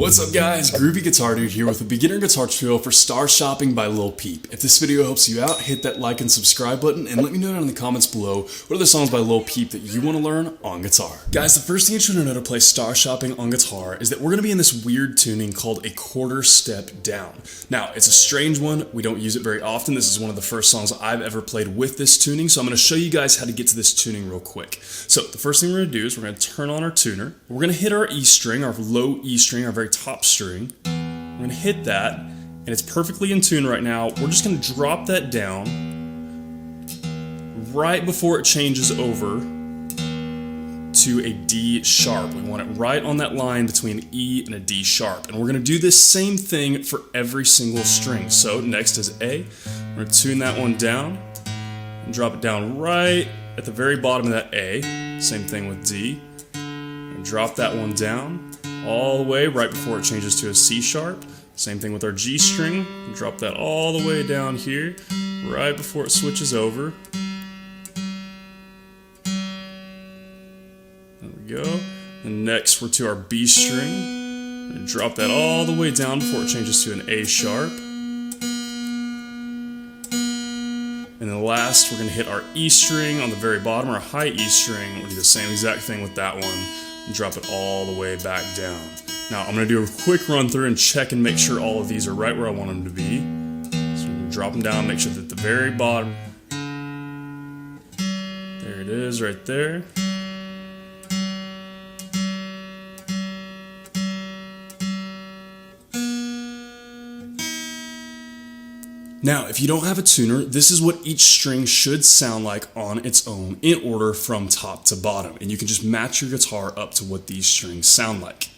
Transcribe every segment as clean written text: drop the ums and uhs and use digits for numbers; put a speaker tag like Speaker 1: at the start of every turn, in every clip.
Speaker 1: What's up guys, Groovy Guitar Dude here with a beginner guitar tutorial for Star Shopping by Lil Peep. If this video helps you out, hit that like and subscribe button and let me know down in the comments below what are the songs by Lil Peep that you want to learn on guitar. Guys, the first thing you should know to play Star Shopping on guitar is that we're going to be in this weird tuning called a quarter step down. Now, it's a strange one, we don't use it very often. This is one of the first songs I've ever played with this tuning, so I'm going to show you guys how to get to this tuning real quick. So the first thing we're going to do is we're going to turn on our tuner. We're going to hit our E string, our low E string, our very top string. We're going to hit that, and it's perfectly in tune right now. We're just going to drop that down right before it changes over to a D sharp. We want it right on that line between an E and a D sharp. And we're going to do this same thing for every single string. So next is A. We're going to tune that one down and drop it down right at the very bottom of that A. Same thing with D. And drop that one down all the way right before it changes to a C sharp. Same thing with our G string. Drop that all the way down here right before it switches over. There we go. And next we're to our B string. And drop that all the way down before it changes to an A sharp. And then last, we're going to hit our E string on the very bottom, our high E string. We'll do the same exact thing with that one and drop it all the way back down. Now, I'm going to do a quick run through and check and make sure all of these are right where I want them to be. So we're going to drop them down, make sure that at the very bottom, there it is right there. Now, if you don't have a tuner, this is what each string should sound like on its own in order from top to bottom. And you can just match your guitar up to what these strings sound like.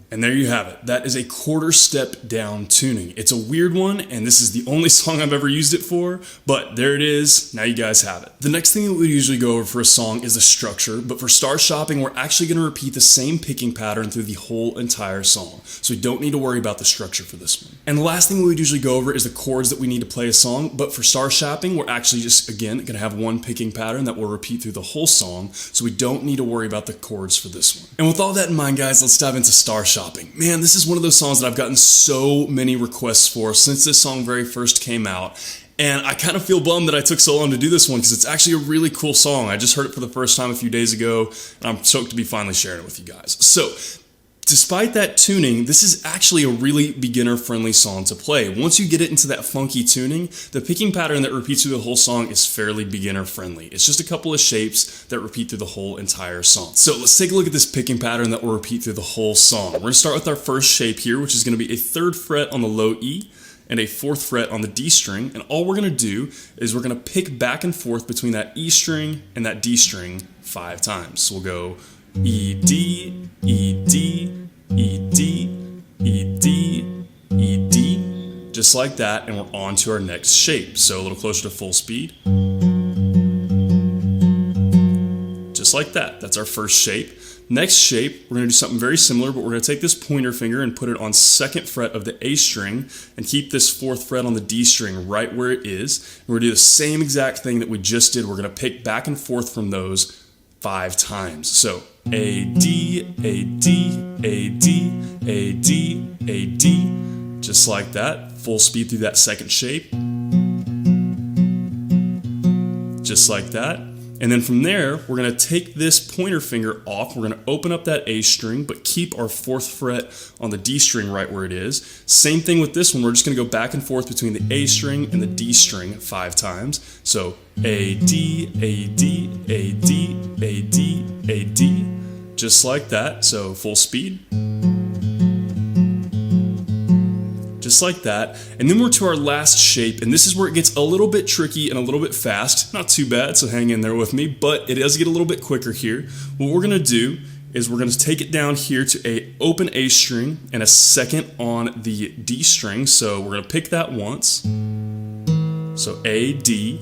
Speaker 1: And there you have it. That is a quarter step down tuning. It's a weird one, and this is the only song I've ever used it for, but there it is. Now you guys have it. The next thing that we usually go over for a song is the structure, but for Star Shopping, we're actually going to repeat the same picking pattern through the whole entire song. So we don't need to worry about the structure for this one. And the last thing we would usually go over is the chords that we need to play a song, but for Star Shopping, we're actually just, again, going to have one picking pattern that will repeat through the whole song, so we don't need to worry about the chords for this one. And with all that in mind, guys, let's dive into Star Shopping. Man, this is one of those songs that I've gotten so many requests for since this song very first came out. And I kind of feel bummed that I took so long to do this one because it's actually a really cool song. I just heard it for the first time a few days ago, and I'm stoked to be finally sharing it with you guys. So, despite that tuning, this is actually a really beginner-friendly song to play. Once you get it into that funky tuning, the picking pattern that repeats through the whole song is fairly beginner-friendly. It's just a couple of shapes that repeat through the whole entire song. So let's take a look at this picking pattern that will repeat through the whole song. We're going to start with our first shape here, which is going to be a 3rd fret on the low E and a 4th fret on the D string. And all we're going to do is we're going to pick back and forth between that E string and that D string 5 times. So we'll go E, D, E, D, E, D, E, D, E, D, just like that, and we're on to our next shape. So a little closer to full speed. Just like that. That's our first shape. Next shape, we're going to do something very similar, but we're going to take this pointer finger and put it on 2nd fret of the A string and keep this 4th fret on the D string right where it is. And we're going to do the same exact thing that we just did. We're going to pick back and forth from those 5 times. So A, D, A, D, A, D, A, D, A, D, just like that. Full speed through that 2nd shape. Just like that. And then from there, we're going to take this pointer finger off. We're going to open up that A string, but keep our 4th fret on the D string right where it is. Same thing with this one. We're just going to go back and forth between the A string and the D string 5 times. So A, D, A, D, A, D, A, D, A, D, just like that. So full speed. just like that. And then we're to our last shape, and this is where it gets a little bit tricky and a little bit fast. Not too bad, so hang in there with me, but it does get a little bit quicker here. What we're gonna do is we're gonna take it down here to a open A string and a second on the D string. So we're gonna pick that once. So A, D,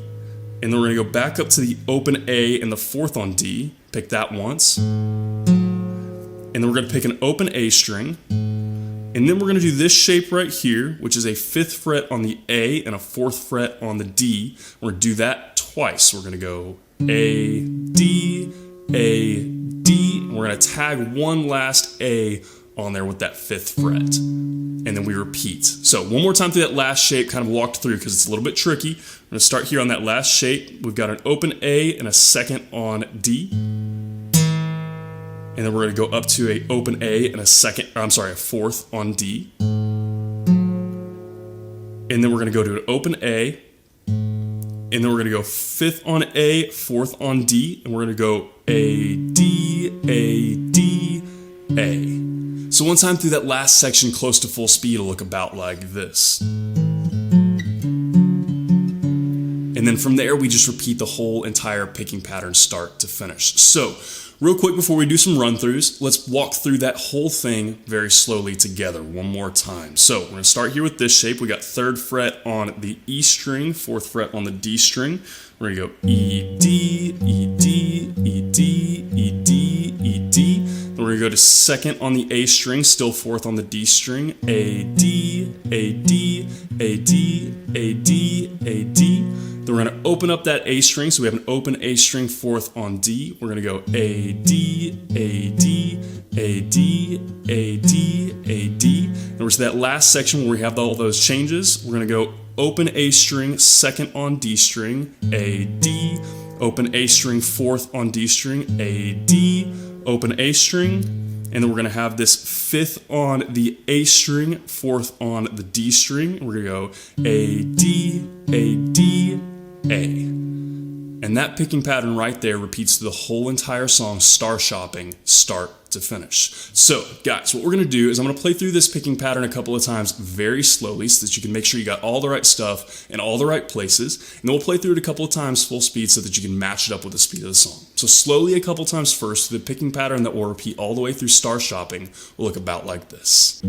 Speaker 1: and then we're gonna go back up to the open A and the fourth on D, pick that once. And then we're gonna pick an open A string. And then we're gonna do this shape right here, which is a 5th fret on the A and a 4th fret on the D. We're gonna do that twice. We're gonna go A, D, A, D, and we're gonna tag one last A on there with that 5th fret. And then we repeat. So one more time through that last shape, kind of walked through because it's a little bit tricky. We're gonna start here on that last shape. We've got an open A and a second on D. And then we're gonna go up to a open A and a 4th on D. And then we're gonna go to an open A, and then we're gonna go 5th on A, 4th on D, and we're gonna go A, D, A, D, A. So one time through that last section close to full speed, it'll look about like this. And then from there, we just repeat the whole entire picking pattern start to finish. So real quick before we do some run-throughs, let's walk through that whole thing very slowly together one more time. So we're gonna start here with this shape. We got 3rd fret on the E string, 4th fret on the D string. We're gonna go E, D, E, D, E, D, E, D, E, D. Then we're gonna go to 2nd on the A string, still 4th on the D string. A, D, A, D, A, D, A, D, A, D. Then we're going to open up that A string, so we have an open A string 4th on D. We're going to go A, D, A, D, A, D, A, D, A, D. And we're to that last section where we have all those changes. We're going to go open A string 2nd on D string, A, D, open A string 4th on D string, A, D, open A string. And then we're going to have this 5th on the A string, 4th on the D string. We're going to go A, D, A, D, A. And that picking pattern right there repeats the whole entire song, Star Shopping, start to finish. So guys, what we're gonna do is I'm gonna play through this picking pattern a couple of times very slowly so that you can make sure you got all the right stuff in all the right places. And then we'll play through it a couple of times full speed so that you can match it up with the speed of the song. So slowly a couple times first, the picking pattern that will repeat all the way through Star Shopping will look about like this.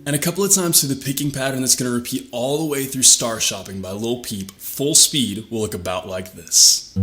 Speaker 1: And a couple of times through the picking pattern that's going to repeat all the way through Star Shopping by Lil Peep, full speed will look about like this.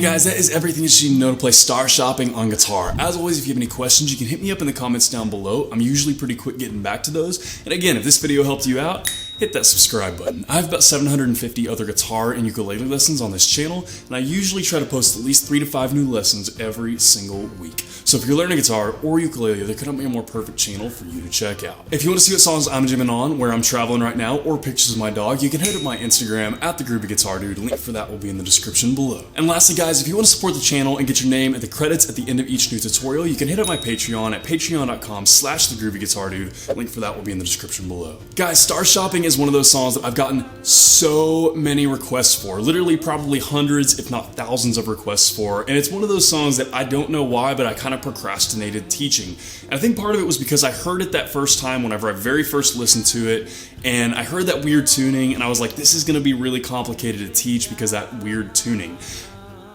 Speaker 1: guys, that is everything that you need to know to play Star Shopping on guitar. As always, if you have any questions, you can hit me up in the comments down below. I'm usually pretty quick getting back to those. And again, if this video helped you out, hit that subscribe button. I have about 750 other guitar and ukulele lessons on this channel, and I usually try to post at least 3 to 5 new lessons every single week. So if you're learning guitar or ukulele, there couldn't be a more perfect channel for you to check out. If you want to see what songs I'm jamming on, where I'm traveling right now, or pictures of my dog, you can hit up my Instagram at the Groovy Guitar Dude. Link for that will be in the description below. And lastly, guys, if you want to support the channel and get your name at the credits at the end of each new tutorial, you can hit up my Patreon at patreon.com/thegroovyguitardude. Link for that will be in the description below. Guys, Star Shopping is one of those songs that I've gotten so many requests for, literally probably hundreds, if not thousands of requests for, and it's one of those songs that I don't know why, but I kind of procrastinated teaching. And I think part of it was because I heard it that first time whenever I very first listened to it, and I heard that weird tuning, and I was like, this is going to be really complicated to teach because that weird tuning.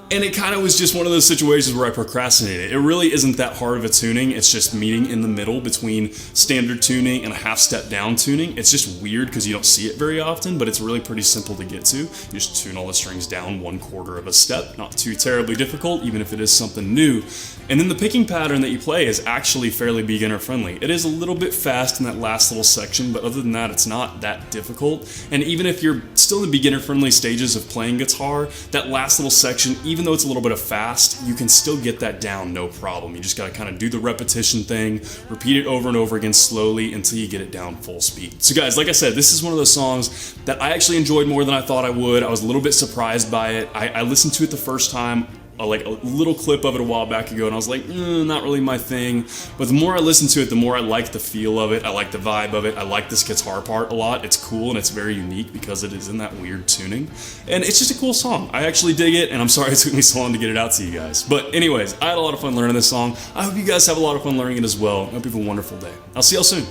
Speaker 1: And it kind of was just one of those situations where I procrastinated. It really isn't that hard of a tuning. It's just meeting in the middle between standard tuning and a half step down tuning. It's just weird because you don't see it very often, but it's really pretty simple to get to. You just tune all the strings down 1/4 of a step. Not too terribly difficult, even if it is something new. And then the picking pattern that you play is actually fairly beginner friendly. It is a little bit fast in that last little section, but other than that, it's not that difficult. And even if you're still in the beginner friendly stages of playing guitar, that last little section, even though it's a little bit of fast, you can still get that down no problem. You just gotta kind of do the repetition thing, repeat it over and over again slowly until you get it down full speed. So guys, like I said, this is one of those songs that I actually enjoyed more than I thought I would. I was a little bit surprised by it. I listened to it the first time, like a little clip of it a while back ago, and I was like, not really my thing. But the more I listen to it, the more I like the feel of it, I like the vibe of it, I like this guitar part a lot. It's cool and it's very unique because it is in that weird tuning. And it's just a cool song. I actually dig it, and I'm sorry it took me so long to get it out to you guys. But anyways, I had a lot of fun learning this song. I hope you guys have a lot of fun learning it as well. I hope you have a wonderful day. I'll see y'all soon.